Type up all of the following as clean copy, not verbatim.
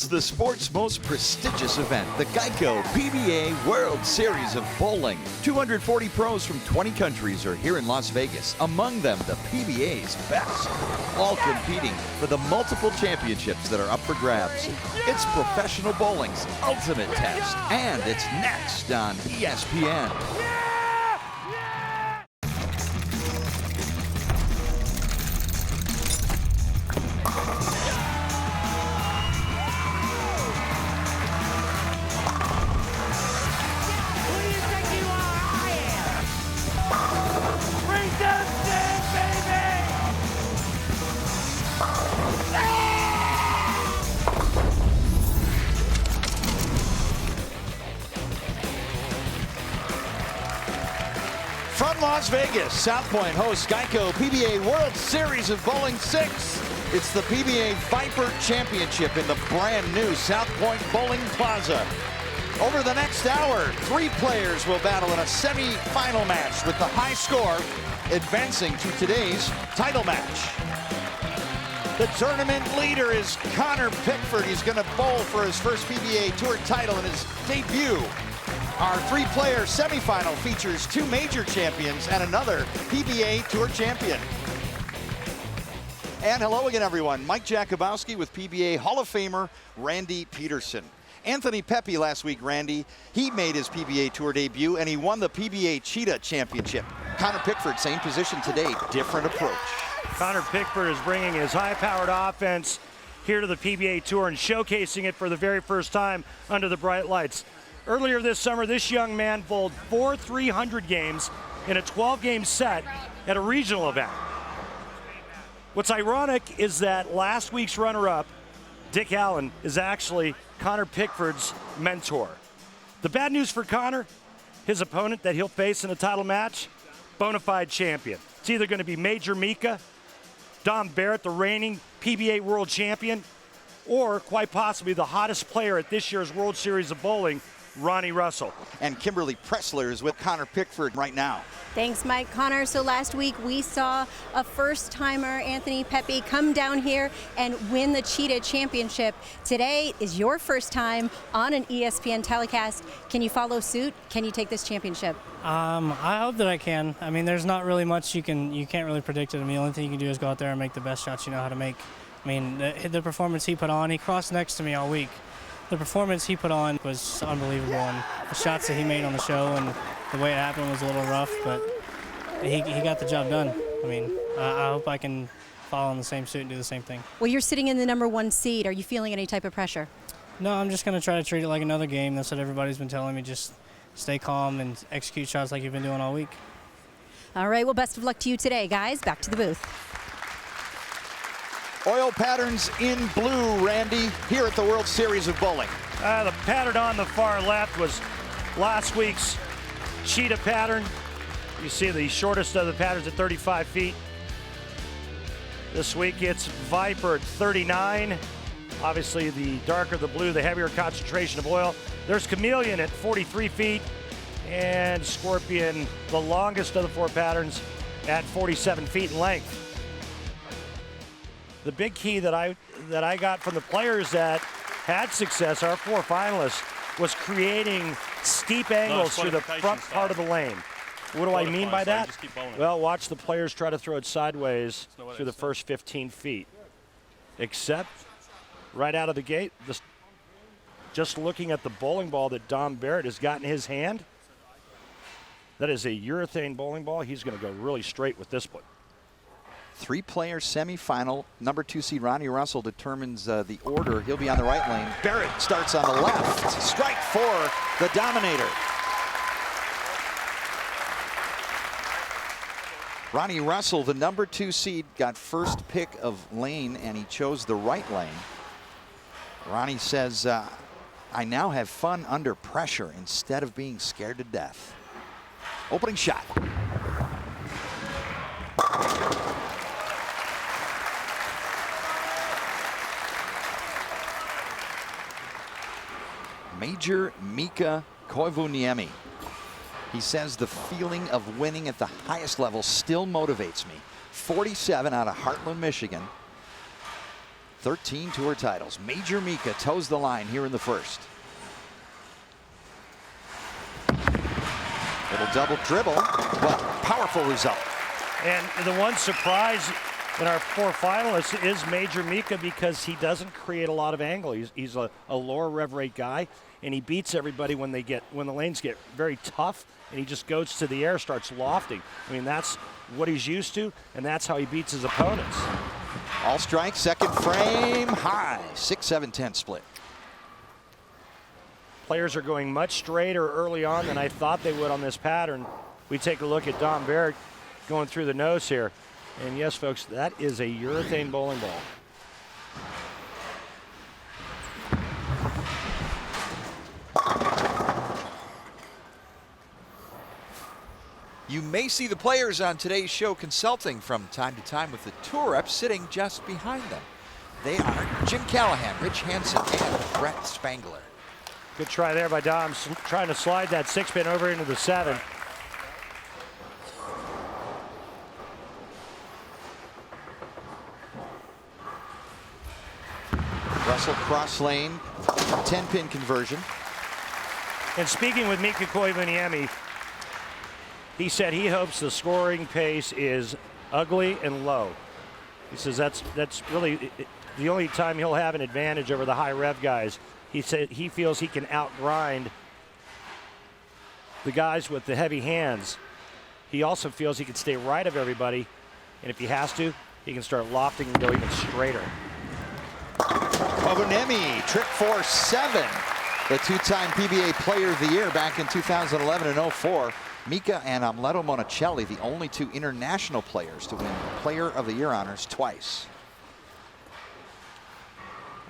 It's the sport's most prestigious event, the Geico PBA World Series of Bowling. 240 pros from 20 countries are here in Las Vegas, among them the PBA's best, all competing for the multiple championships that are up for grabs. It's professional bowling's ultimate test, and it's next on ESPN. From Las Vegas, South Point hosts Geico PBA World Series of Bowling 6. It's the PBA Viper Championship in the brand new South Point Bowling Plaza. Over the next hour, 3 players will battle in a semi-final match, with the high score advancing to today's title match. The tournament leader is Connor Pickford. He's going to bowl for his first PBA Tour title in his debut. Our 3-player semifinal features 2 major champions and another PBA Tour champion. And hello again, everyone. Mike Jakubowski with PBA Hall of Famer Randy Peterson. Anthony Pepe last week, Randy, he made his PBA Tour debut and he won the PBA Cheetah Championship. Connor Pickford, same position today, different approach. Connor Pickford is bringing his high-powered offense here to the PBA Tour and showcasing it for the very first time under the bright lights. Earlier this summer, this young man bowled 4 300 games in a 12-game set at a regional event. What's ironic is that last week's runner-up, Dick Allen, is actually Connor Pickford's mentor. The bad news for Connor, his opponent that he'll face in a title match, bona fide champion. It's either going to be Major Mika, Dom Barrett, the reigning PBA World Champion, or quite possibly the hottest player at this year's World Series of Bowling, Ronnie Russell. And Kimberly Pressler is with Connor Pickford right now. Thanks, Mike. Connor, so last week we saw a first-timer, Anthony Pepe, come down here and win the Cheetah Championship. Today is your first time on an ESPN telecast. Can you follow suit? Can you take this championship? I hope that I can. I mean, there's not really much you can't really predict it. I mean, the only thing you can do is go out there and make the best shots you know how to make. I mean, the performance he put on, he crossed next to me all week. The performance he put on was unbelievable, and the shots that he made on the show and the way it happened was a little rough, but he got the job done. I mean, I hope I can follow in the same suit and do the same thing. Well, you're sitting in the #1 seed. Are you feeling any type of pressure? No, I'm just going to try to treat it like another game. That's what everybody's been telling me. Just stay calm and execute shots like you've been doing all week. All right, well, best of luck to you today, guys. Back to the booth. Oil patterns in blue, Randy, here at the World Series of Bowling. The pattern on the far left was last week's Cheetah pattern. You see the shortest of the patterns at 35 feet. This week it's Viper at 39. Obviously, the darker the blue, the heavier concentration of oil. There's Chameleon at 43 feet, and Scorpion, the longest of the 4 patterns, at 47 feet in length. The big key that I got from the players that had success, our 4 finalists, was creating steep angles through the front part of the lane. What do I mean by that? Well, watch the players try to throw it sideways through the first 15 feet. Except right out of the gate, just looking at the bowling ball that Dom Barrett has got in his hand, that is a urethane bowling ball. He's going to go really straight with this one. 3-player semifinal. #2 seed Ronnie Russell determines the order. He'll be on the right lane. Barrett starts on the left. Strike for the Dominator. Ronnie Russell, the #2 seed, got first pick of lane, and he chose the right lane. Ronnie says, I now have fun under pressure instead of being scared to death. Opening shot. Major Mika Koivuniemi. He says the feeling of winning at the highest level still motivates me. 47 out of Heartland, Michigan. 13 tour titles. Major Mika toes the line here in the first. Little double dribble, but powerful result. And the one surprise in our 4 finalists is Major Mika, because he doesn't create a lot of angle. He's a lower rev rate guy, and he beats everybody when the lanes get very tough, and he just goes to the air, starts lofting. I mean, that's what he's used to, and that's how he beats his opponents. All strike, second frame, high, 6-7-10 split. Players are going much straighter early on than I thought they would on this pattern. We take a look at Dom Barrett going through the nose here. And yes, folks, that is a urethane bowling ball. You may see the players on today's show consulting from time to time with the tour reps sitting just behind them. They are Jim Callahan, Rich Hansen, and Brett Spangler. Good try there by Dom, trying to slide that 6-pin over into the 7. Russell cross lane, 10-pin conversion. And speaking with Mika Koivuniemi, he said he hopes the scoring pace is ugly and low. He says that's really the only time he'll have an advantage over the high rev guys. He said he feels he can outgrind the guys with the heavy hands. He also feels he can stay right of everybody, and if he has to, he can start lofting and go even straighter. Koivuniemi, trick 4-7, the 2-time PBA Player of the Year back in 2011 and 04. Mika and Amleto Monicelli, the only 2 international players to win Player of the Year honors twice.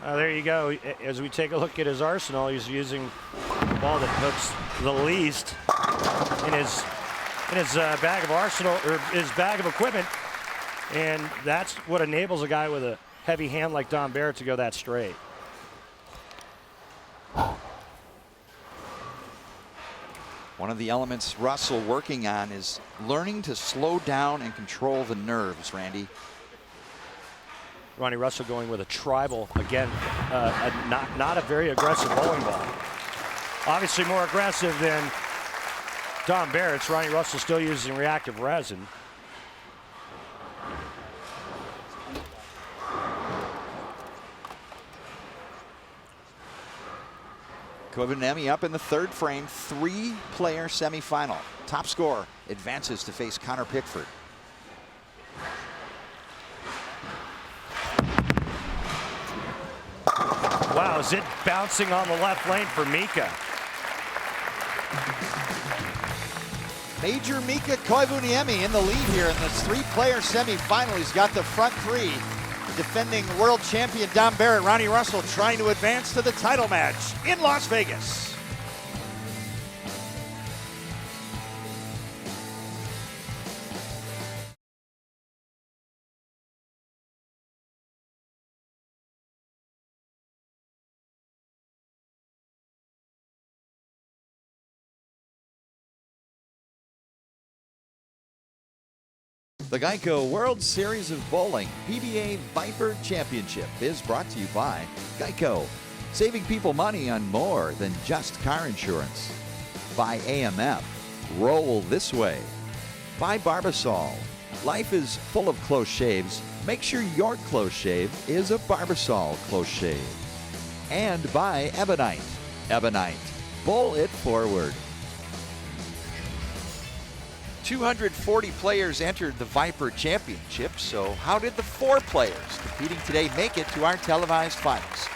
There you go. As we take a look at his arsenal, he's using the ball that hooks the least in his bag of arsenal, or his bag of equipment, and that's what enables a guy with a heavy hand like Dom Barrett to go that straight. One of the elements Russell working on is learning to slow down and control the nerves, Randy. Ronnie Russell going with a tribal, again, not a very aggressive bowling ball. Obviously more aggressive than Dom Barrett's. Ronnie Russell still using reactive resin. Koivuniemi up in the 3rd frame, 3-player semifinal. Top scorer advances to face Connor Pickford. Wow, is it bouncing on the left lane for Mika? Major Mika Koivuniemi in the lead here in this 3-player semifinal. He's got the front 3. Defending world champion Dom Barrett, Ronnie Russell trying to advance to the title match in Las Vegas. The Geico World Series of Bowling PBA Viper Championship is brought to you by Geico, saving people money on more than just car insurance. By AMF, roll this way. By Barbasol, life is full of close shaves. Make sure your close shave is a Barbasol close shave. And by Ebonite. Ebonite, bowl it forward. 240 players entered the Viper Championship, so how did the 4 players competing today make it to our televised finals?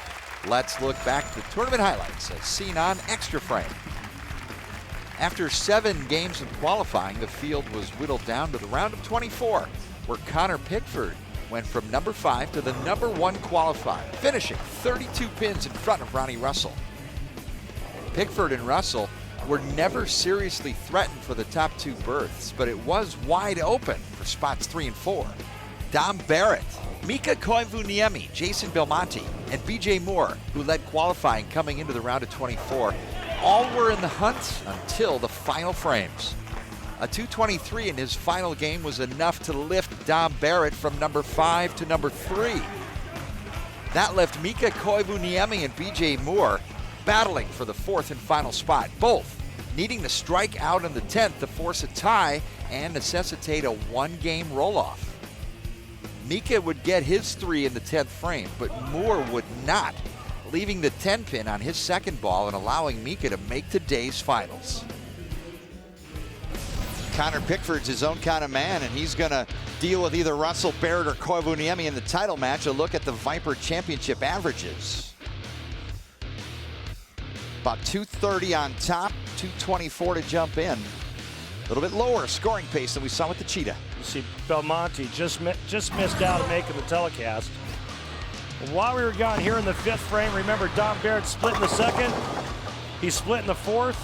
Let's look back at the tournament highlights as seen on Extra Frame. After 7 games of qualifying, the field was whittled down to the round of 24, where Connor Pickford went from number 5 to the number 1 qualifier, finishing 32 pins in front of Ronnie Russell. Pickford and Russell were never seriously threatened for the top 2 berths, but it was wide open for spots 3 and 4. Dom Barrett, Mika Koivuniemi, Jason Belmonte, and BJ Moore, who led qualifying coming into the round of 24, all were in the hunt until the final frames. A 223 in his final game was enough to lift Dom Barrett from number 5 to number 3. That left Mika Koivuniemi and BJ Moore battling for the 4th and final spot, both needing to strike out in the 10th to force a tie and necessitate a 1-game roll-off. Mika would get his 3 in the 10th frame, but Moore would not, leaving the 10-pin on his second ball and allowing Mika to make today's finals. Connor Pickford's his own kind of man, and he's going to deal with either Russell, Barrett, or Koivuniemi in the title match. A look at the Viper Championship averages. About 230 on top, 224 to jump in. A little bit lower scoring pace than we saw with the Cheetah. You see Belmonte just missed out on making the telecast. While we were gone here in the 5th frame, remember Dom Barrett split in the 2nd. He split in the 4th.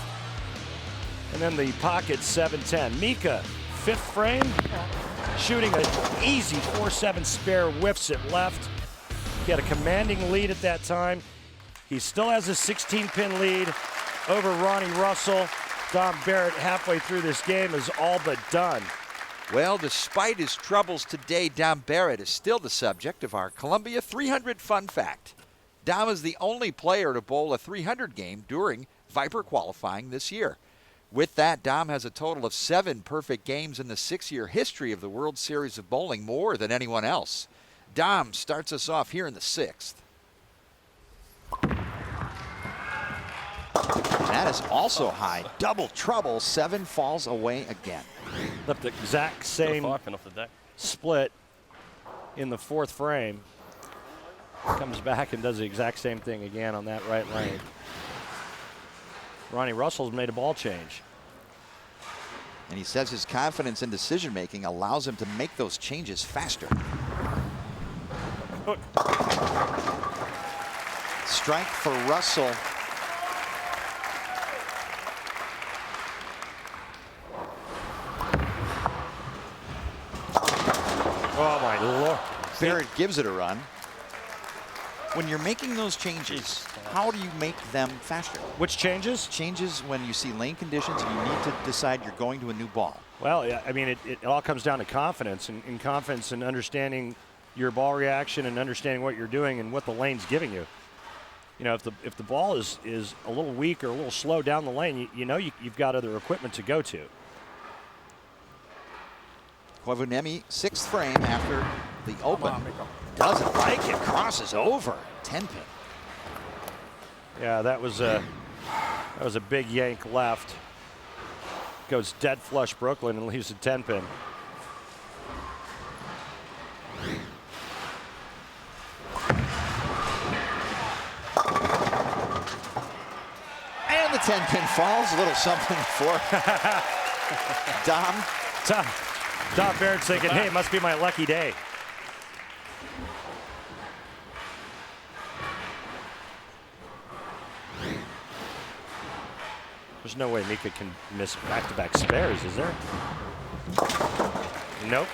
And then the pocket 7-10. Mika, 5th frame, shooting an easy 4-7 spare, whiffs it left. He had a commanding lead at that time. He still has a 16-pin lead over Ronnie Russell. Dom Barrett halfway through this game is all but done. Well, despite his troubles today, Dom Barrett is still the subject of our Columbia 300 fun fact. Dom is the only player to bowl a 300 game during Viper qualifying this year. With that, Dom has a total of 7 perfect games in the 6-year history of the World Series of Bowling, more than anyone else. Dom starts us off here in the 6th. That is also high. Double trouble. 7 falls away again. Left the exact same split in the 4th frame. Comes back and does the exact same thing again on that right lane. Ronnie Russell's made a ball change. And he says his confidence in decision making allows him to make those changes faster. Strike for Russell. Oh my Lord. Barrett gives it a run. When you're making those changes, how do you make them faster? Which changes? Changes when you see lane conditions and you need to decide you're going to a new ball. Well, yeah, I mean, it all comes down to confidence, and confidence in understanding your ball reaction and understanding what you're doing and what the lane's giving you. You know, if the ball is a little weak or a little slow down the lane, you know you've got other equipment to go to. Koivuniemi, 6th frame after the open. Doesn't like it, crosses over. 10-pin. Yeah, that was a big yank left. Goes dead flush Brooklyn and leaves a 10-pin. And the 10-pin falls. A little something for Dom. Dom Barrett's thinking, hey, it must be my lucky day. There's no way Mika can miss back-to-back spares, is there? Nope.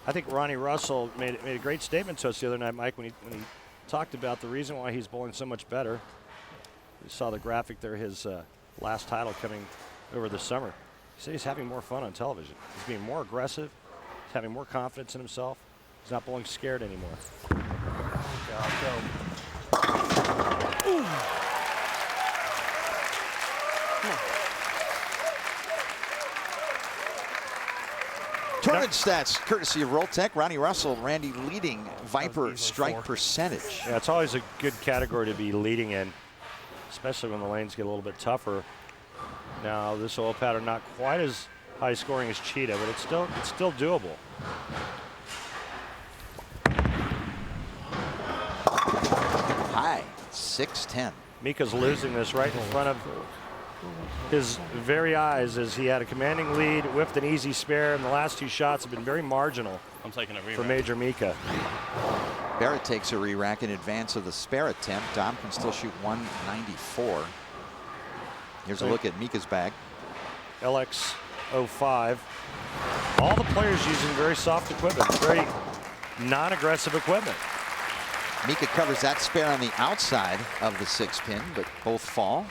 I think Ronnie Russell made a great statement to us the other night, Mike, when he talked about the reason why he's bowling so much better. We saw the graphic there, his last title coming over the summer. He said he's having more fun on television. He's being more aggressive. He's having more confidence in himself. He's not bowling scared anymore. Tournament stats, courtesy of Rolltech. Ronnie Russell, Randy leading Viper strike percentage. Yeah, it's always a good category to be leading in, especially when the lanes get a little bit tougher. Now, this oil pattern not quite as high scoring as Cheetah, but it's still doable. High, 6-10. Mika's losing this right in front of his very eyes as he had a commanding lead, whiffed an easy spare, and the last 2 shots have been very marginal for Major Mika. Barrett takes a re-rack in advance of the spare attempt. Dom can still shoot 194. Here's a look at Mika's bag. LX05. All the players using very soft equipment, very non-aggressive equipment. Mika covers that spare on the outside of the 6-pin, but both fall.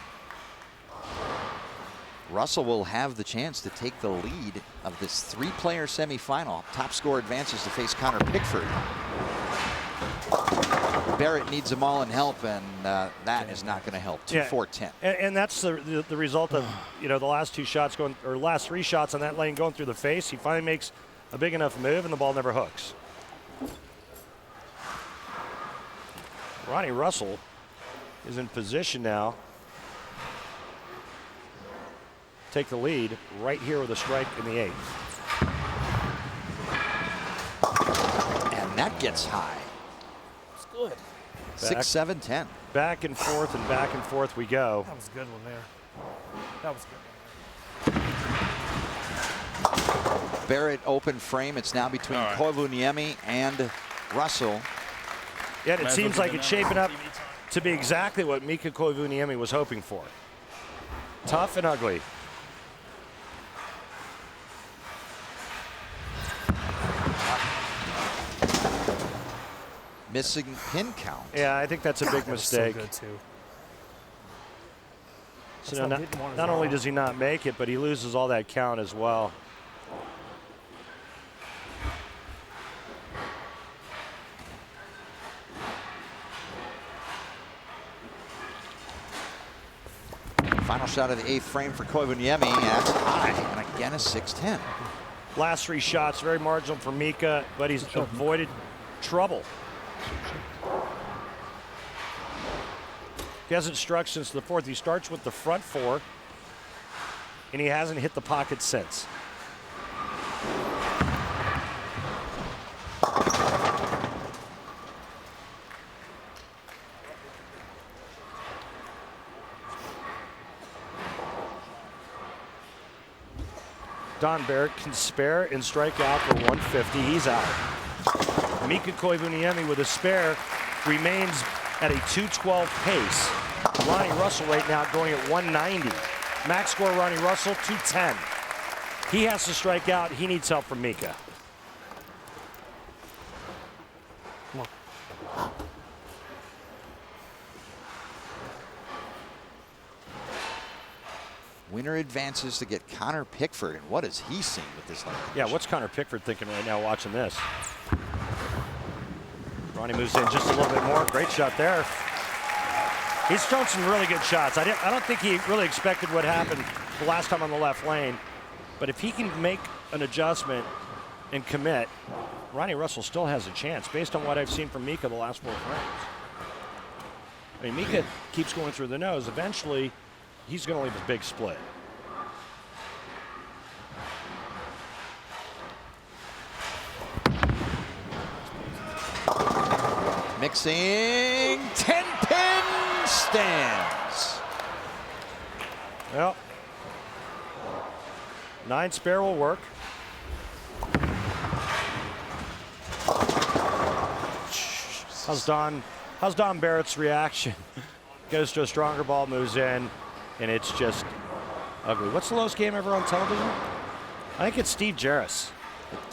Russell will have the chance to take the lead of this three-player semifinal. Top scorer advances to face Connor Pickford. Barrett needs them all in help, and that is not going to help. 2-4-10. And that's the result of the last two shots going, or last three shots on that lane going through the face. He finally makes a big enough move, and the ball never hooks. Ronnie Russell is in position now. Take the lead right here with a strike in the 8th. And that gets high. It's good. 6-7-10. Back and forth we go. That was a good one there. That was good. Barrett open frame. It's now between Koivuniemi and Russell. Yeah, it seems like it's shaping up to be exactly what Mika Koivuniemi was hoping for. Tough and ugly. Missing pin count. Yeah, I think that's a big mistake. So good too. So not only does he not make it, but he loses all that count as well. Final shot of the 8th frame for Koivuniemi, and that's high. And again, a 6-10. Last three shots, very marginal for Mika, but he's avoided trouble. He hasn't struck since the 4th. He starts with the front 4, and he hasn't hit the pocket since. Don Barrett can spare and strike out for 150. He's out. Mika Koivuniemi with a spare remains at a 212 pace. Ronnie Russell right now going at 190. Max score Ronnie Russell 210. He has to strike out. He needs help from Mika. Come on. Winner advances to get Connor Pickford, and what is he seeing with this line? Yeah, what's Connor Pickford thinking right now watching this? Ronnie moves in just a little bit more. Great shot there. He's thrown some really good shots. I don't think he really expected what happened the last time on the left lane. But if he can make an adjustment and commit, Ronnie Russell still has a chance based on what I've seen from Mika the last 4 frames. I mean, Mika keeps going through the nose. Eventually, he's going to leave a big split. Mixing 10-pin stands. Well, 9 spare will work. How's Don Barrett's reaction? Goes to a stronger ball, moves in, and it's just ugly. What's the lowest game ever on television? I think it's Steve Jarris.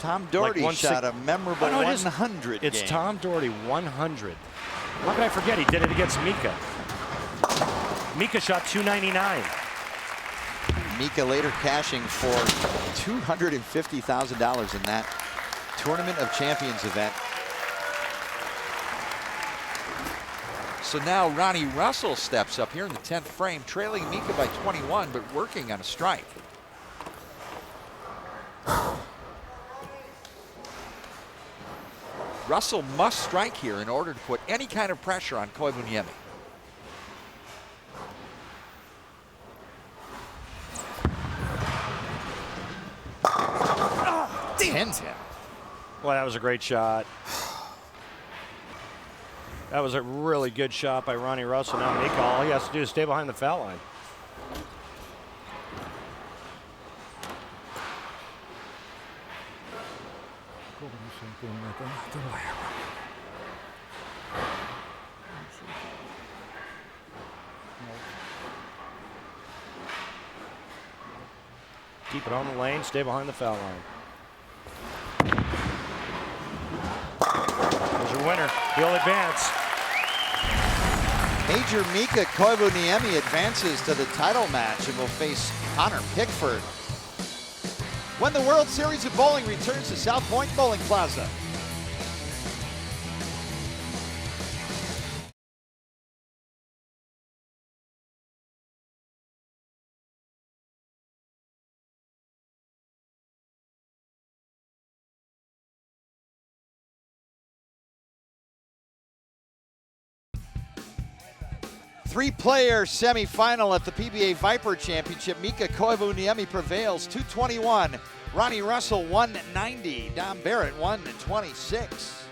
Tom Doherty shot a memorable 100 It's game. Tom Doherty 100. How can I forget? He did it against Mika. Mika shot 299. Mika later cashing for $250,000 in that Tournament of Champions event. So now Ronnie Russell steps up here in the 10th frame, trailing Mika by 21, but working on a strike. Russell must strike here in order to put any kind of pressure on Koivuniemi. Well, that was a great shot. That was a really good shot by Ronnie Russell. Now Mika, all he has to do is stay behind the foul line. Keep it on the lane, stay behind the foul line. There's your winner. He'll advance. Major Mika Koivuniemi advances to the title match and will face Connor Pickford when the World Series of Bowling returns to South Point Bowling Plaza. Three-player semifinal at the PBA Viper Championship. Mika Koivuniemi prevails, 221. Ronnie Russell, 190. Barrett, 126.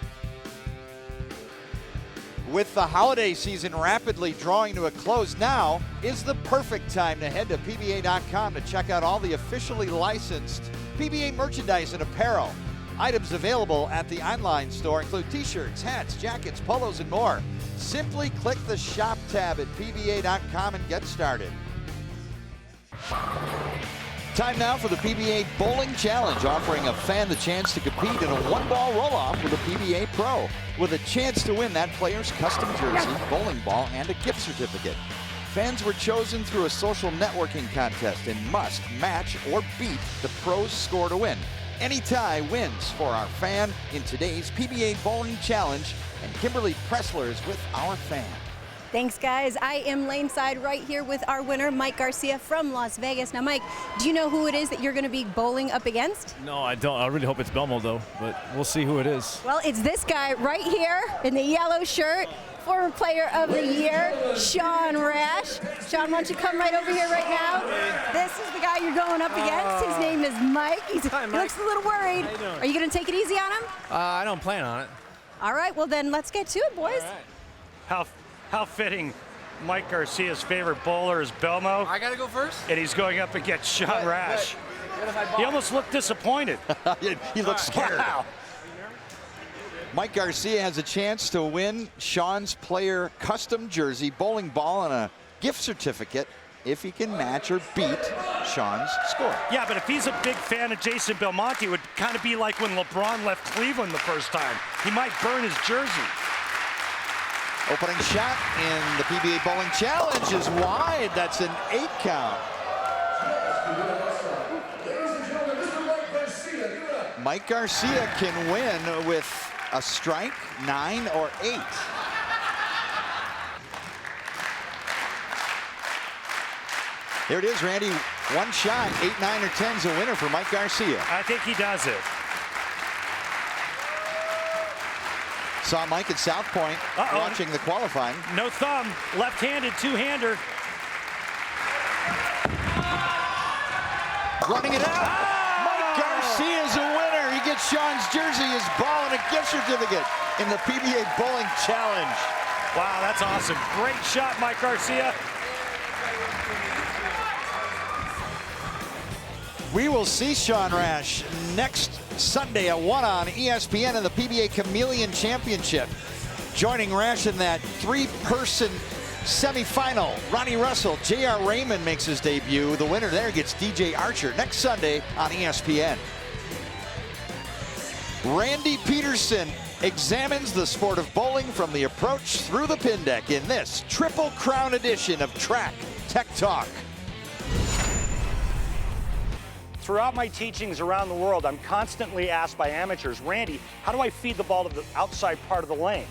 With the holiday season rapidly drawing to a close, now is the perfect time to head to PBA.com to check out all the officially licensed PBA merchandise and apparel. Items available at the online store include t-shirts, hats, jackets, polos, and more. Simply click the shop tab at PBA.com and get started. Time now for the PBA Bowling Challenge, offering a fan the chance to compete in a one-ball roll-off with a PBA Pro, with a chance to win that player's custom jersey, bowling ball, and a gift certificate. Fans were chosen through a social networking contest and must match or beat the pro's score to win. Any tie wins for our fan in today's PBA Bowling Challenge, and Kimberly Pressler is with our fan. Thanks, guys. I am laneside right here with our winner, Mike Garcia from Las Vegas. Now, Mike, do you know who it is that you're going to be bowling up against? No, I don't. I really hope it's Belmo, though, but we'll see who it is. Well, it's this guy right here in the yellow shirt, former player of the year, Sean Rash. Sean, why don't you come right over here right now? This is the guy you're going up against. His name is Mike. He looks a little worried. How you doing? Are you going to take it easy on him? I don't plan on it. All right, well then let's get to it, boys. All right. How fitting. Mike Garcia's favorite bowler is Belmo, I got to go first? and he's going up against Sean Rash. What if I He almost looked disappointed. He looks scared. Wow. Mike Garcia has a chance to win Sean's player custom jersey, bowling ball, and a gift certificate if he can match or beat Sean's score. Yeah, but if he's a big fan of Jason Belmonte, it would kind of be like when LeBron left Cleveland the first time. He might burn his jersey. Opening shot in the PBA Bowling Challenge is wide. That's an 8 count. Mike Garcia can win with a strike, 9 or 8. There it is, Randy. One shot, 8, 9, or 10's a winner for Mike Garcia. I think he does it. Saw Mike at South Point watching the qualifying. No thumb, left-handed, two-hander. Running it out. Mike Garcia's a winner. He gets Sean's jersey, his ball, and a gift certificate in the PBA Bowling Challenge. Wow, that's awesome. Great shot, Mike Garcia. We will see Sean Rash next Sunday at 1 on ESPN in the PBA Chameleon Championship. Joining Rash in that 3-person semifinal, Ronnie Russell. J.R. Raymond makes his debut. The winner there gets DJ Archer next Sunday on ESPN. Randy Peterson examines the sport of bowling from the approach through the pin deck in this Triple Crown edition of Track Tech Talk. Throughout my teachings around the world, I'm constantly asked by amateurs, Randy, how do I feed the ball to the outside part of the lane?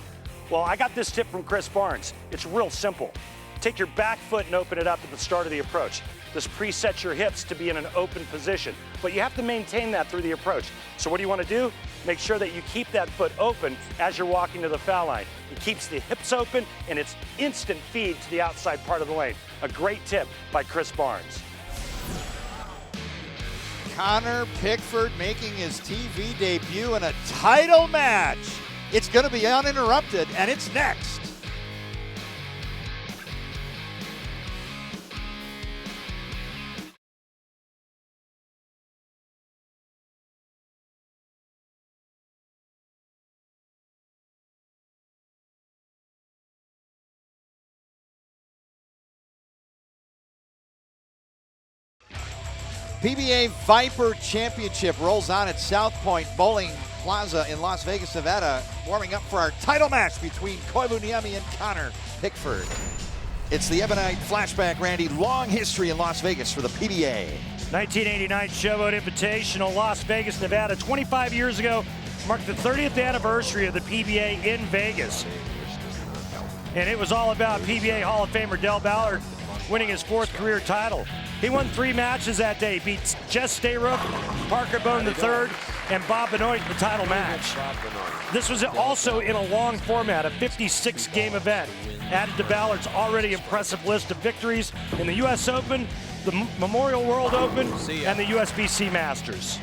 Well, I got this tip from Chris Barnes. It's real simple. Take your back foot and open it up at the start of the approach. This presets your hips to be in an open position, but you have to maintain that through the approach. So what do you want to do? Make sure that you keep that foot open as you're walking to the foul line. It keeps the hips open, and it's instant feed to the outside part of the lane. A great tip by Chris Barnes. Connor Pickford making his TV debut in a title match. It's going to be uninterrupted, and it's next. PBA Viper Championship rolls on at South Point Bowling Plaza in Las Vegas, Nevada, warming up for our title match between Koivuniemi and Connor Pickford. It's the Ebonite flashback, Randy. Long history in Las Vegas for the PBA. 1989 Showboat Invitational, Las Vegas, Nevada. 25 years ago, marked the 30th anniversary of the PBA in Vegas. And it was all about PBA Hall of Famer Del Ballard winning his 4th career title. He won 3 matches that day, beat Jess Stayrook, Parker Bone III, and Bob Benoit in the title match. This was also in a long format, a 56-game event, added to Ballard's already impressive list of victories in the US Open, the Memorial World Open, and the USBC Masters.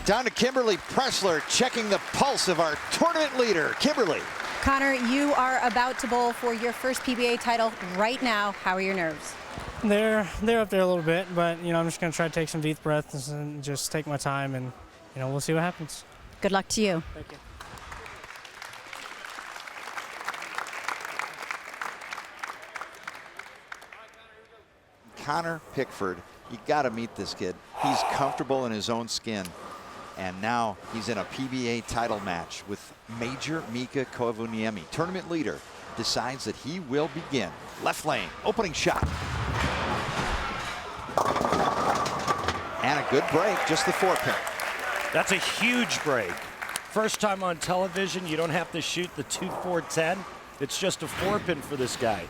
Down to Kimberly Pressler, checking the pulse of our tournament leader, Kimberly. Connor, you are about to bowl for your first PBA title right now. How are your nerves? They're up there a little bit, but I'm just going to try to take some deep breaths and just take my time, and we'll see what happens. Good luck to you. Thank you. Connor Pickford, you got to meet this kid. He's comfortable in his own skin. And now he's in a PBA title match with Major Mika Koivuniemi. Tournament leader decides that he will begin. Left lane, opening shot. And a good break, just the 4-pin. That's a huge break. First time on television, you don't have to shoot the 2-4-10. It's just a 4-pin for this guy.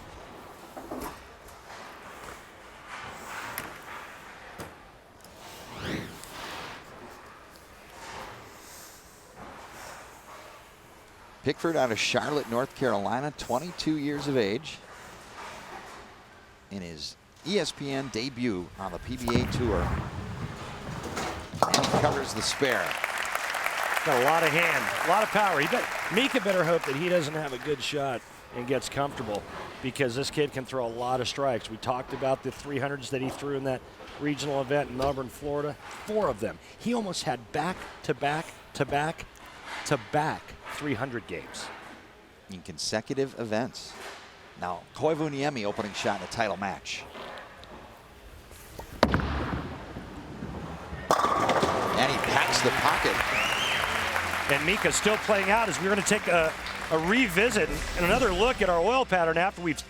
Pickford out of Charlotte, North Carolina, 22 years of age. In his ESPN debut on the PBA Tour. And he covers the spare. Got a lot of hand, a lot of power. Mika better hope that he doesn't have a good shot and gets comfortable, because this kid can throw a lot of strikes. We talked about the 300s that he threw in that regional event in Melbourne, Florida. 4 of them. He almost had back-to-back 300 games. In consecutive events. Now, Koivuniemi opening shot in a title match. And he packs the pocket. And Mika's still playing out as we're going to take a revisit and another look at our oil pattern after we've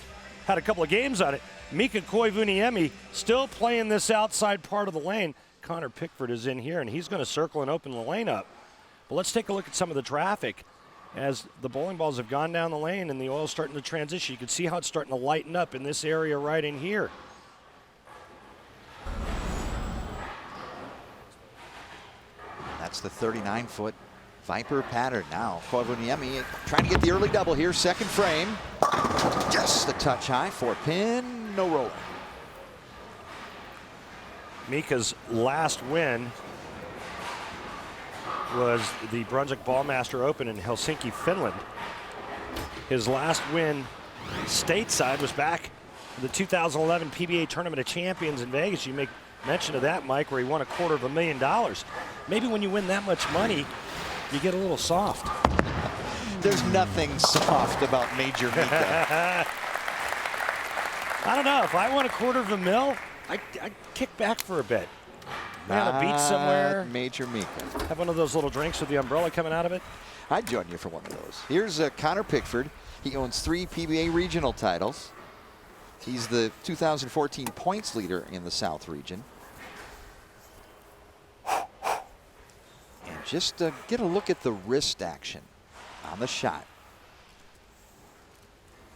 had a couple of games on it. Mika Koivuniemi still playing this outside part of the lane. Connor Pickford is in here, and he's going to circle and open the lane up. But let's take a look at some of the traffic as the bowling balls have gone down the lane and the oil's starting to transition. You can see how it's starting to lighten up in this area right in here. That's the 39-foot Viper pattern now. Koivuniemi trying to get the early double here. Second frame. Just a touch high. 4-pin. No roller. Mika's last win was the Brunswick Ballmaster Open in Helsinki, Finland. His last win stateside was back in the 2011 PBA Tournament of Champions in Vegas. You make mention of that, Mike, where he won $250,000. Maybe when you win that much money, you get a little soft. There's nothing soft about Major Mika. I don't know. If I won $250,000, I'd kick back for a bit. On a beach somewhere. Major Mika. Have one of those little drinks with the umbrella coming out of it. I'd join you for one of those. Here's Connor Pickford. He owns 3 PBA regional titles. He's the 2014 points leader in the South region. And just get a look at the wrist action on the shot.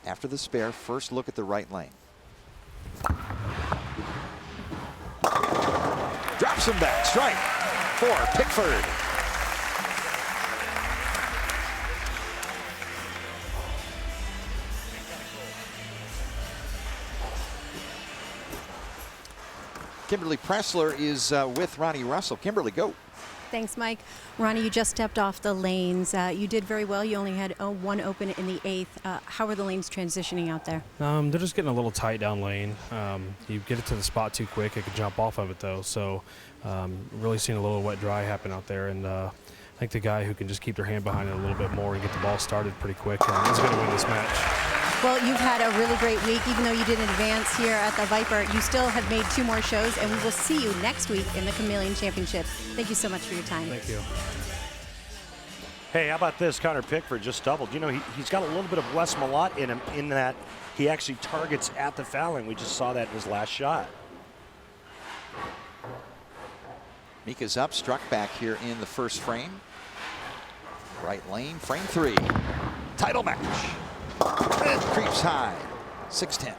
After the spare, first look at the right lane. Drops him back, strike for Pickford. Kimberly Pressler is with Ronnie Russell. Kimberly, go. Thanks, Mike. Ronnie, you just stepped off the lanes. You did very well. You only had one open in the 8th. How are the lanes transitioning out there? They're just getting a little tight down lane. You get it to the spot too quick, it can jump off of it though. So really seeing a little wet dry happen out there. And I think the guy who can just keep their hand behind it a little bit more and get the ball started pretty quick is going to win this match. Well, you've had a really great week. Even though you didn't advance here at the Viper, you still have made 2 more shows, and we will see you next week in the Chameleon Championship. Thank you so much for your time. Thank you. Hey, how about this? Connor Pickford just doubled. You know, he's got a little bit of Wes Malott in him in that he actually targets at the fouling. We just saw that in his last shot. Mika's up, struck back here in the first frame. Right lane, frame 3. Title match. And creeps high. 6-10.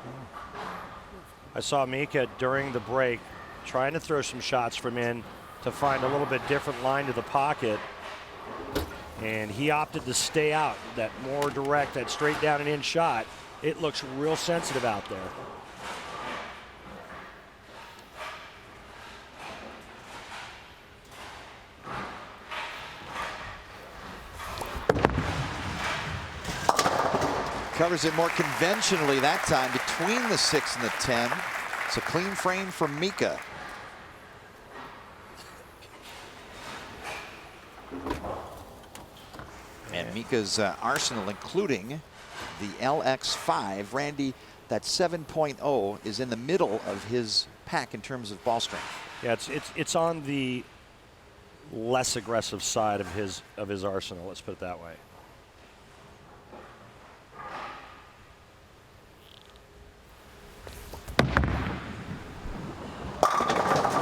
I saw Mika during the break trying to throw some shots from in to find a little bit different line to the pocket. And he opted to stay out, that more direct, that straight down and in shot. It looks real sensitive out there. Covers it more conventionally that time between the 6 and the 10. It's a clean frame from Mika. And Mika's arsenal, including the LX5. Randy, that 7.0 is in the middle of his pack in terms of ball strength. Yeah, it's on the less aggressive side of his arsenal. Let's put it that way.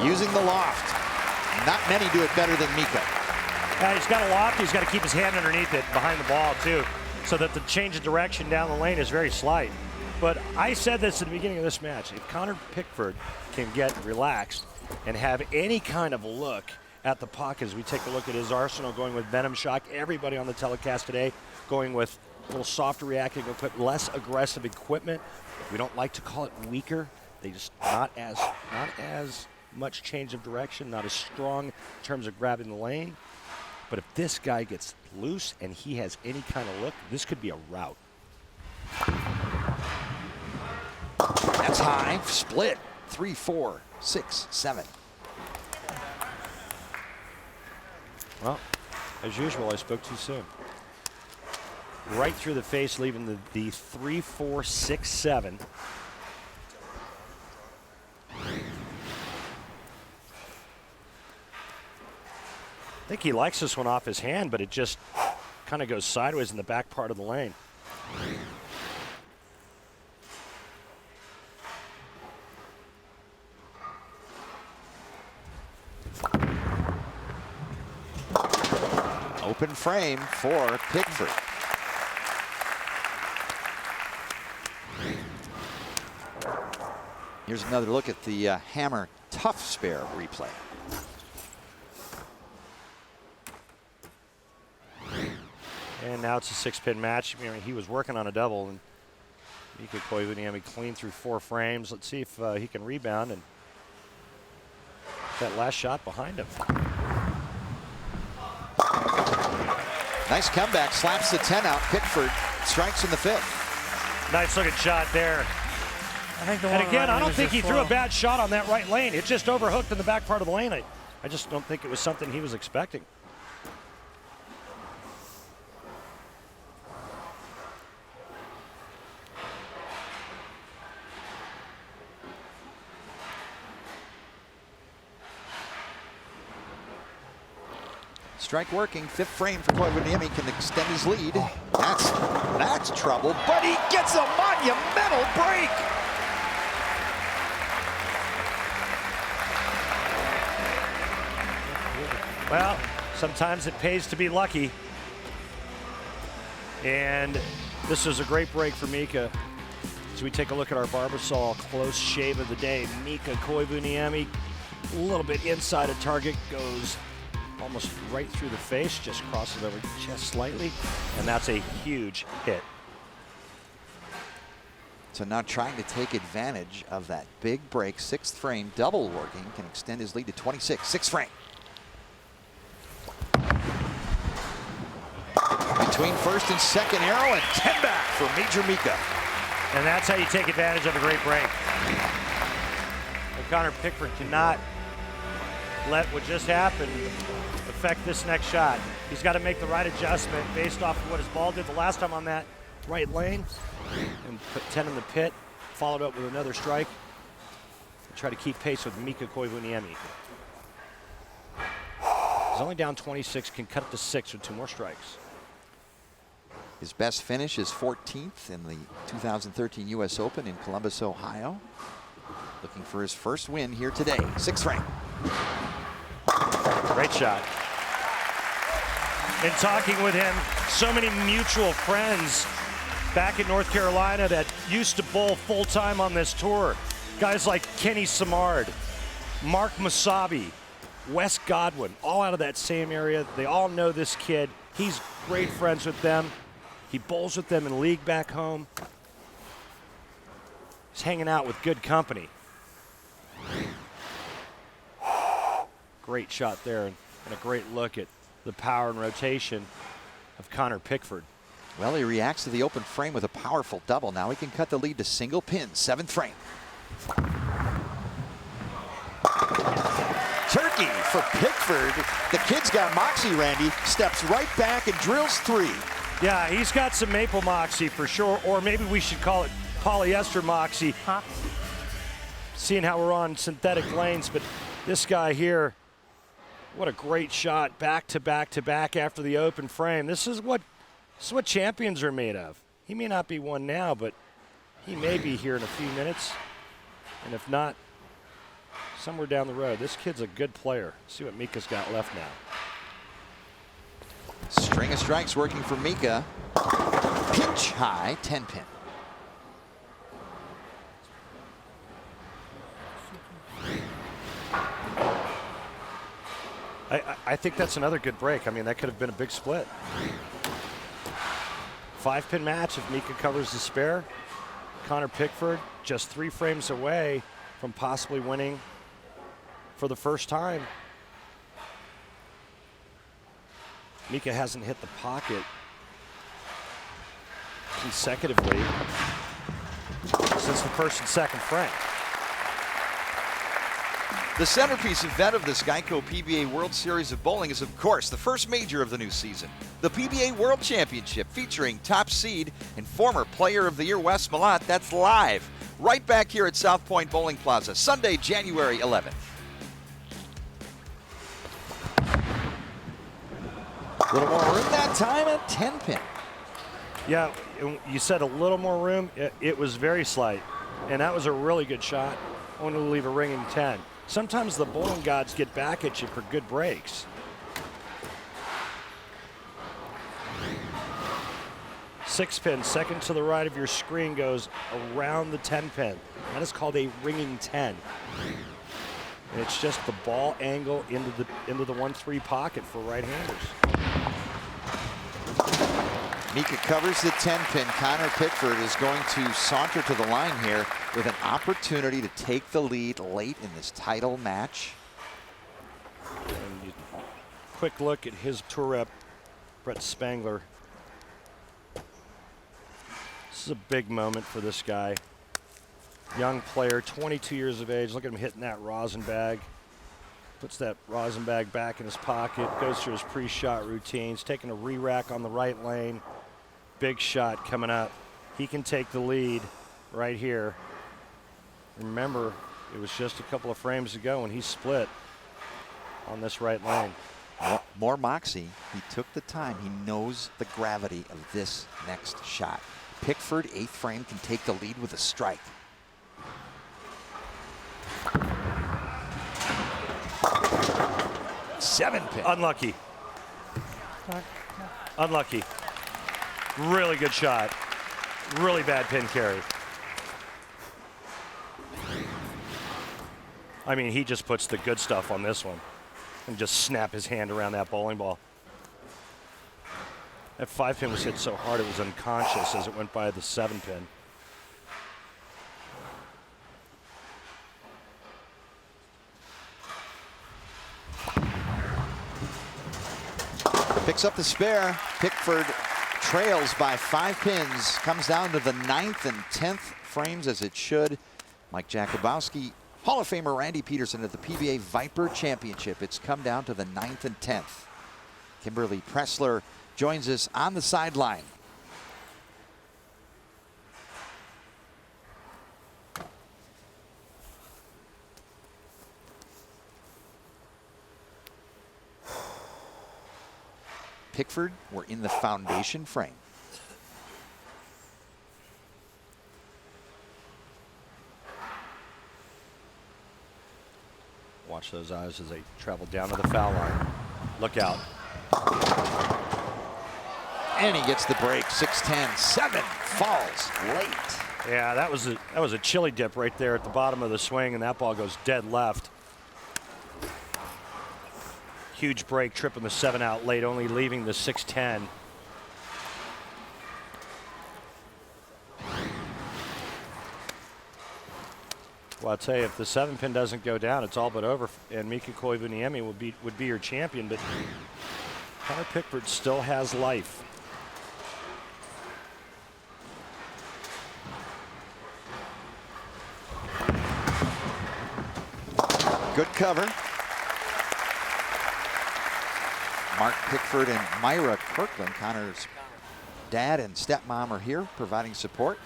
Using the loft. Not many do it better than Mika. He's got a loft. He's got to keep his hand underneath it behind the ball, too, so that the change of direction down the lane is very slight. But I said this at the beginning of this match. If Connor Pickford can get relaxed and have any kind of look at the puck as we take a look at his arsenal, going with Venom Shock, everybody on the telecast today going with a little softer reacting equipment, less aggressive equipment. We don't like to call it weaker. They just not as much change of direction, not as strong in terms of grabbing the lane. But if this guy gets loose and he has any kind of look, this could be a rout. That's high. Split. 3, 4, 6, 7. Well, as usual, I spoke too soon. Right through the face, leaving the 3, 4, 6, 7. I think he likes this one off his hand, but it just kind of goes sideways in the back part of the lane. Open frame for Pickford. Here's another look at the Hammer Tough Spare replay. And now it's a 6-pin match. I mean, he was working on a double, and Mika Koivuniemi clean through 4 frames. Let's see if he can rebound and that last shot behind him. Nice comeback, slaps the 10 out. Pickford strikes in the 5th. Nice looking shot there. And again, I don't think he threw a bad shot on that right lane. It just overhooked in the back part of the lane. I just don't think it was something he was expecting. Strike working, 5th frame for Koivuniemi, can extend his lead. That's trouble, but he gets a monumental break. Well, sometimes it pays to be lucky. And this is a great break for Mika. As we take a look at our Barbasol close shave of the day, Mika Koivuniemi, a little bit inside a target, goes almost right through the face, just crosses over just slightly, and that's a huge hit. So now trying to take advantage of that big break, 6th frame, double working, can extend his lead to 26, 6th frame. Between 1st and 2nd arrow, and 10 back for Major Mika. And that's how you take advantage of a great break. And Connor Pickford cannot let what just happened affect this next shot. He's got to make the right adjustment based off of what his ball did the last time on that right lane, and put 10 in the pit, followed up with another strike, and try to keep pace with Mika Koivuniemi. He's only down 26, can cut it to 6 with 2 more strikes. His best finish is 14th in the 2013 US Open in Columbus, Ohio. Looking for his first win here today. 6th frame. Great shot. In talking with him, so many mutual friends back in North Carolina that used to bowl full-time on this tour. Guys like Kenny Samard, Mark Masabi, Wes Godwin, all out of that same area. They all know this kid. He's great friends with them. He bowls with them in league back home. He's hanging out with good company. Great shot there, and a great look at the power and rotation of Connor Pickford. Well, he reacts to the open frame with a powerful double. Now he can cut the lead to single pin. 7th frame. Turkey for Pickford. The kid's got moxie, Randy. Steps right back and drills 3. Yeah, he's got some maple moxie for sure, or maybe we should call it polyester moxie. Huh? Seeing how we're on synthetic lanes, but this guy here, what a great shot, back to back to back after the open frame. This is what champions are made of. He may not be one now, but he may be here in a few minutes. And if not, somewhere down the road. This kid's a good player. See what Mika's got left now. String of strikes working for Mika. Pitch high, 10 pin. I think that's another good break. I mean, that could have been a big split. 5-pin match if Mika covers the spare. Connor Pickford just 3 frames away from possibly winning for the first time. Mika hasn't hit the pocket consecutively since the first and second frame. The centerpiece event of this Geico PBA World Series of Bowling is, of course, the first major of the new season, the PBA World Championship, featuring top seed and former Player of the Year Wes Malott. That's live, right back here at South Point Bowling Plaza, Sunday, January 11th. A little more room that time at 10 pin. Yeah, you said a little more room. It was very slight, and that was a really good shot. Only to leave a ringing 10. Sometimes the bowling gods get back at you for good breaks. Six pin, second to the right of your screen, goes around the 10 pin. That is called a ringing 10. And it's just the ball angle into the 1-3 pocket for right-handers. Mika covers the 10 pin. Connor Pickford is going to saunter to the line here with an opportunity to take the lead late in this title match. And quick look at his tour rep, Brett Spangler. This is a big moment for this guy. Young player, 22 years of age. Look at him hitting that rosin bag. Puts that rosin bag back in his pocket, goes through his pre-shot routines, taking a re-rack on the right lane. Big shot coming up. He can take the lead right here. Remember, it was just a couple of frames ago when he split on this right lane. More moxie. He took the time. He knows the gravity of this next shot. Pickford, 8th frame, can take the lead with a strike. Seven pin. Unlucky. Unlucky. Really good shot. Really bad pin carry. I mean, he just puts the good stuff on this one and just snap his hand around that bowling ball. That 5 pin was hit so hard it was unconscious as it went by the 7 pin. Picks up the spare. Pickford trails by 5 pins. Comes down to the 9th and 10th frames as it should. Mike Jakubowski, Hall of Famer Randy Peterson at the PBA Viper Championship. It's come down to the 9th and 10th. Kimberly Pressler joins us on the sideline. Pickford, we're in the foundation frame. Watch those eyes as they travel down to the foul line. Look out. And he gets the break. 6-10, 7 falls late. Yeah, that was a chili dip right there at the bottom of the swing, and that ball goes dead left. Huge break, tripping the 7 out late, only leaving the 6-10. Well, I'll tell you, if the 7-pin doesn't go down, it's all but over, and Mika Koivuniemi would be your champion, but Connor Pickford still has life. Good cover. Mark Pickford and Myra Kirkland, Connor's dad and stepmom, are here providing support.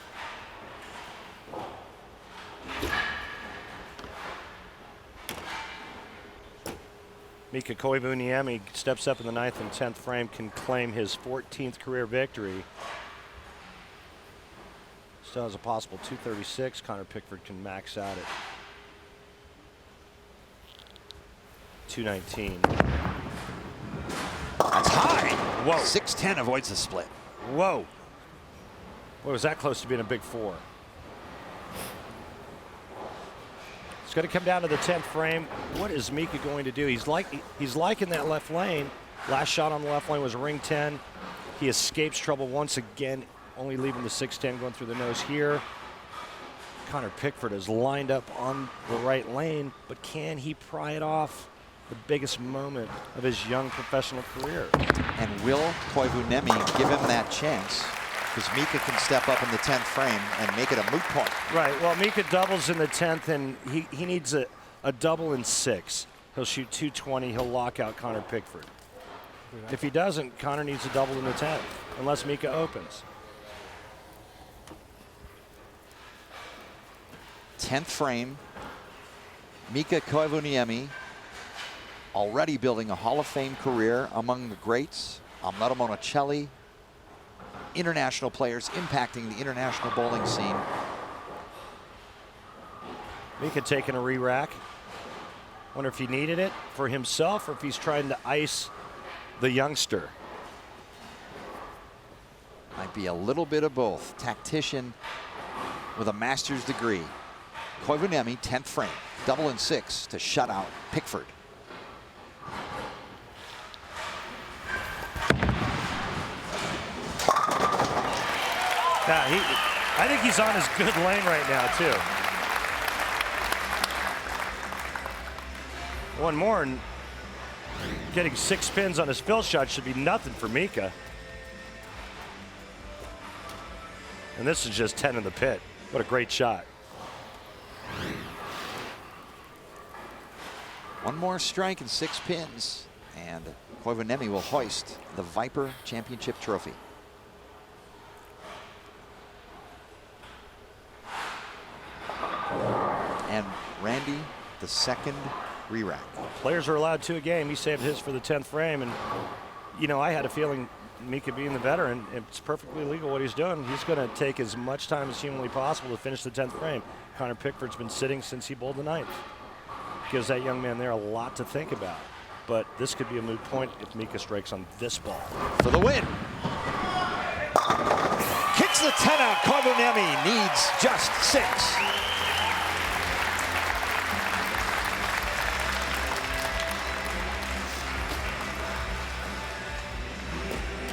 Mika Koivuniemi steps up in the 9th and 10th frame, can claim his 14th career victory. Still has a possible 236. Connor Pickford can max out at 219. That's high. Whoa. 6-10 avoids the split. Whoa. Boy, was that close to being a big 4. It's going to come down to the 10th frame. What is Mika going to do? He's liking that left lane. Last shot on the left lane was a ring 10. He escapes trouble once again, only leaving the 6-10 going through the nose here. Connor Pickford is lined up on the right lane, but can he pry it off? The biggest moment of his young professional career. And will Koivuniemi give him that chance? Because Mika can step up in the 10th frame and make it a moot point. Right, well, Mika doubles in the 10th, and he needs a double in 6. He'll shoot 220, he'll lock out Connor Pickford. If he doesn't, Connor needs a double in the 10th, unless Mika opens. 10th frame, Mika Koivuniemi, already building a Hall of Fame career among the greats. Amleto Monticelli, international players impacting the international bowling scene. Mika taking a re-rack. Wonder if he needed it for himself or if he's trying to ice the youngster. Might be a little bit of both. Tactician with a master's degree. Koivuniemi, 10th frame, double in 6 to shut out Pickford. Yeah, I think he's on his good lane right now, too. One more, and getting 6 pins on his fill shot should be nothing for Mika. And this is just 10 in the pit. What a great shot. One more strike and 6 pins, and Koivuniemi will hoist the Viper Championship trophy. And Randy, the second re-rack. Players are allowed 2 a game. He saved his for the 10th frame, and you know, I had a feeling Mika being the veteran, it's perfectly legal what he's doing. He's going to take as much time as humanly possible to finish the 10th frame. Connor Pickford's been sitting since he bowled the 9th. Gives that young man there a lot to think about. But this could be a moot point if Mika strikes on this ball. For the win. Kicks the 10 out. Koivuniemi needs just 6.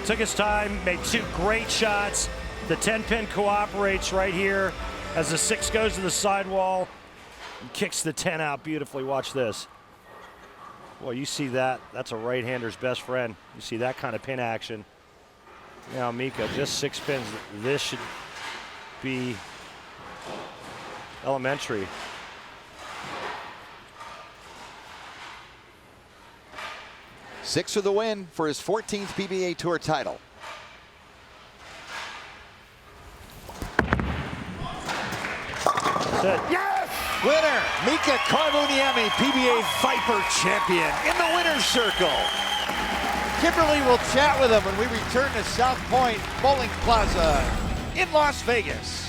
Took his time, made 2 great shots. The 10-pin cooperates right here as the 6 goes to the sidewall and kicks the 10 out beautifully. Watch this. Boy, you see that. That's a right-hander's best friend. You see that kind of pin action. Now, Mika, just 6 pins. This should be elementary. Six for the win for his 14th PBA Tour title. Yes! Winner, Mika Koivuniemi, PBA Viper champion in the winner's circle. Kimberly will chat with him when we return to South Point Bowling Plaza in Las Vegas.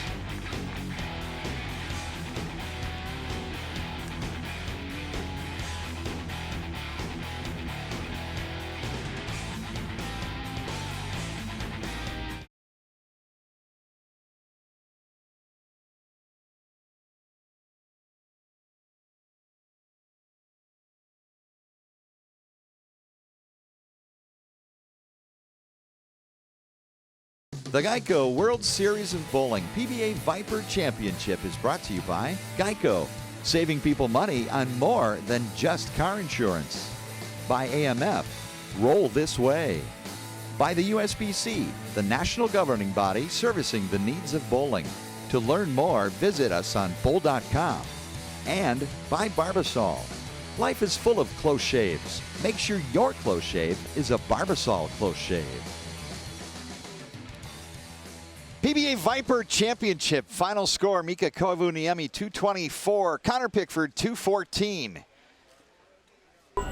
The Geico World Series of Bowling PBA Viper Championship is brought to you by Geico, saving people money on more than just car insurance. By AMF, roll this way. By the USBC, the national governing body servicing the needs of bowling. To learn more, visit us on bowl.com. And by Barbasol. Life is full of close shaves. Make sure your close shave is a Barbasol close shave. PBA Viper Championship final score: Mika Koivuniemi 224, Connor Pickford 214. And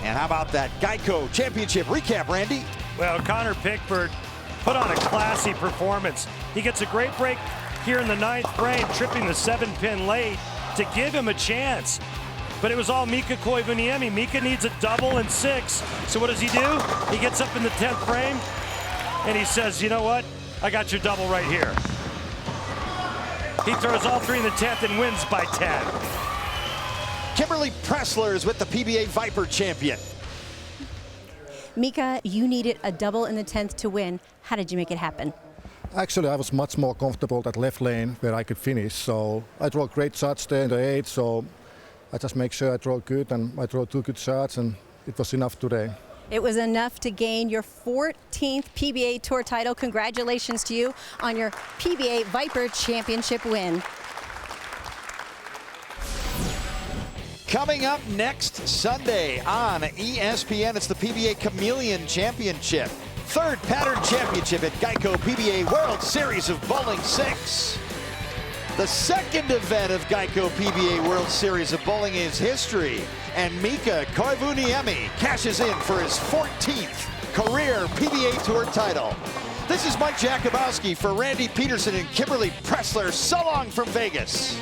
how about that Geico Championship recap, Randy? Well, Connor Pickford put on a classy performance. He gets a great break here in the 9th frame, tripping the 7-pin late to give him a chance. But it was all Mika Koivuniemi. Mika needs a double and 6. So what does he do? He gets up in the 10th frame and he says, you know what? I got your double right here. He throws all 3 in the 10th and wins by 10. Kimberly Pressler is with the PBA Viper champion. Mika, you needed a double in the 10th to win. How did you make it happen? Actually, I was much more comfortable at left lane where I could finish. So I draw great shots there in the 8. So I just make sure I draw good, and I draw 2 good shots, and it was enough today. It was enough to gain your 14th PBA Tour title. Congratulations to you on your PBA Viper Championship win. Coming up next Sunday on ESPN, it's the PBA Chameleon Championship. 3rd Pattern Championship at Geico PBA World Series of Bowling 6. The 2nd event of Geico PBA World Series of Bowling is history, and Mika Koivuniemi cashes in for his 14th career PBA Tour title. This is Mike Jakubowski for Randy Peterson and Kimberly Pressler. So long from Vegas.